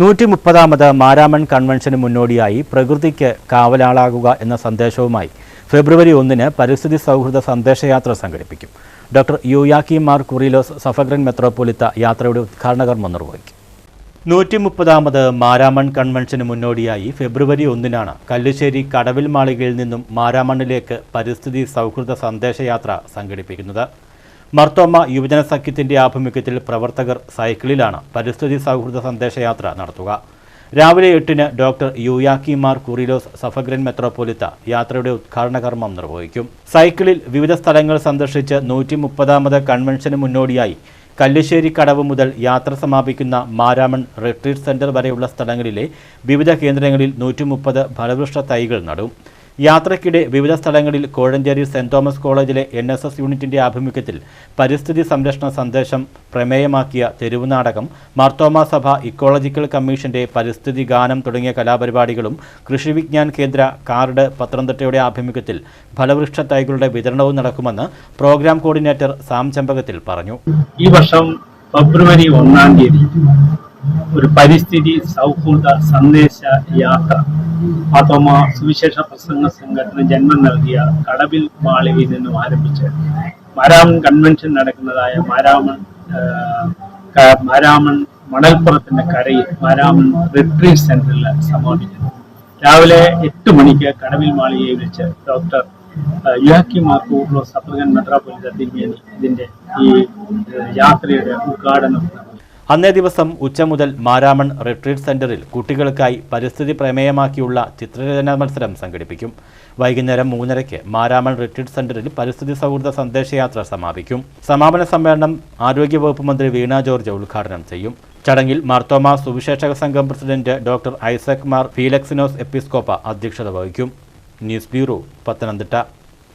130ാമത് മാരാമൺ കൺവെൻഷന് മുന്നോടിയായി പ്രകൃതിക്ക് കാവലാളാകുക എന്ന സന്ദേശവുമായി ഫെബ്രുവരി 1-ന് പരിസ്ഥിതി സൗഹൃദ സന്ദേശയാത്ര സംഘടിപ്പിക്കും. ഡോക്ടർ യൂയാക്കീം മാർ കുറിലോസ് സഫഗ്രൻ മെത്രോപൊലിത്ത യാത്രയുടെ ഉദ്ഘാടന കർമ്മം നിർവഹിക്കും. 130ാമത് മാരാമൺ കൺവെൻഷന് മുന്നോടിയായി ഫെബ്രുവരി 1-നാണ് കല്ലുശ്ശേരി കടവിൽ മാളികയിൽ നിന്നും മാരാമണ്ണിലേക്ക് പരിസ്ഥിതി സൗഹൃദ സന്ദേശയാത്ര സംഘടിപ്പിക്കുന്നത്. മർത്തോമ യുവജന സഖ്യത്തിന്റെ ആഭിമുഖ്യത്തിൽ പ്രവർത്തകർ സൈക്കിളിലാണ് പരിസ്ഥിതി സൗഹൃദ സന്ദേശയാത്ര നടത്തുക. രാവിലെ 8-ന് ഡോക്ടർ യൂയാക്കീം മാർ കുറിലോസ് സഫഗ്രൻ മെത്രോപൊലിത്ത യാത്രയുടെ ഉദ്ഘാടന കർമ്മം നിർവഹിക്കും. സൈക്കിളിൽ വിവിധ സ്ഥലങ്ങൾ സന്ദർശിച്ച് 130ാമത് കൺവെൻഷന് മുന്നോടിയായി കല്ലുശ്ശേരി കടവ് മുതൽ യാത്ര സമാപിക്കുന്ന മാരാമൺ റിട്രീറ്റ് സെന്റർ വരെയുള്ള സ്ഥലങ്ങളിലെ വിവിധ കേന്ദ്രങ്ങളിൽ 130 ഫലവൃക്ഷ തൈകൾ നടും. യാത്രയ്ക്കിടെ വിവിധ സ്ഥലങ്ങളിൽ കോഴഞ്ചേരി സെന്റ് തോമസ് കോളേജിലെ NSS യൂണിറ്റിന്റെ ആഭിമുഖ്യത്തിൽ പരിസ്ഥിതി സംരക്ഷണ സന്ദേശം പ്രമേയമാക്കിയ തെരുവ് നാടകം, മാർത്തോമ സഭ ഇക്കോളജിക്കൽ കമ്മീഷന്റെ പരിസ്ഥിതി ഗാനം തുടങ്ങിയ കലാപരിപാടികളും കൃഷി വിജ്ഞാൻ കേന്ദ്ര കാർഡ് പത്തനംതിട്ടയുടെ ആഭിമുഖ്യത്തിൽ ഫലവൃക്ഷ തൈകളുടെ വിതരണവും നടക്കുമെന്ന് പ്രോഗ്രാം കോർഡിനേറ്റർ സാം ചെമ്പകത്തിൽ പറഞ്ഞു. ഈ വർഷം ഫെബ്രുവരി 1-ാം തീയതി ഒരു പരിസ്ഥിതി സൗഹൃദ സന്ദേശ യാത്ര മാർത്തോമ സുവിശേഷ പ്രസംഗ സംഘത്തിന് ജന്മം നൽകിയ കടവിൽ മാളികയിൽ നിന്നും ആരംഭിച്ച് മാരാമൺ കൺവെൻഷൻ നടക്കുന്നതായ മാരാമൺ മണൽപ്പുറത്തിന്റെ കരയിൽ മാരാമൺ റിട്രീറ്റ് സെന്ററിൽ സമാപിക്കുന്നു. രാവിലെ 8 മണിക്ക് കടവിൽ മാളികയിൽ വെച്ച് ഡോക്ടർ യൂയാക്കീം മാർ കുറിലോസ് സഫഗ്രൻ മെത്രോപൊലിത്ത തിരുമേനി ഇതിന്റെ ഈ യാത്രയുടെ ഉദ്ഘാടനം. അന്നേ ദിവസം ഉച്ച മുതൽ മാരാമൺ റിട്രീറ്റ് സെന്ററിൽ കുട്ടികൾക്കായി പരിസ്ഥിതി പ്രമേയമാക്കിയുള്ള ചിത്രരചനാ മത്സരം സംഘടിപ്പിക്കും. വൈകുന്നേരം 3:30-ക്ക് മാരാമൺ റിട്രീറ്റ് സെന്ററിൽ പരിസ്ഥിതി സൗഹൃദ സന്ദേശയാത്ര സമാപിക്കും. സമാപന സമ്മേളനം ആരോഗ്യവകുപ്പ് മന്ത്രി വീണ ജോർജ് ഉദ്ഘാടനം ചെയ്യും. ചടങ്ങിൽ മാർത്തോമ സുവിശേഷക സംഘം president doctor Isaac Mar Philoxenos Episcopa അധ്യക്ഷത വഹിക്കും. News bureau, Pathanamthitta.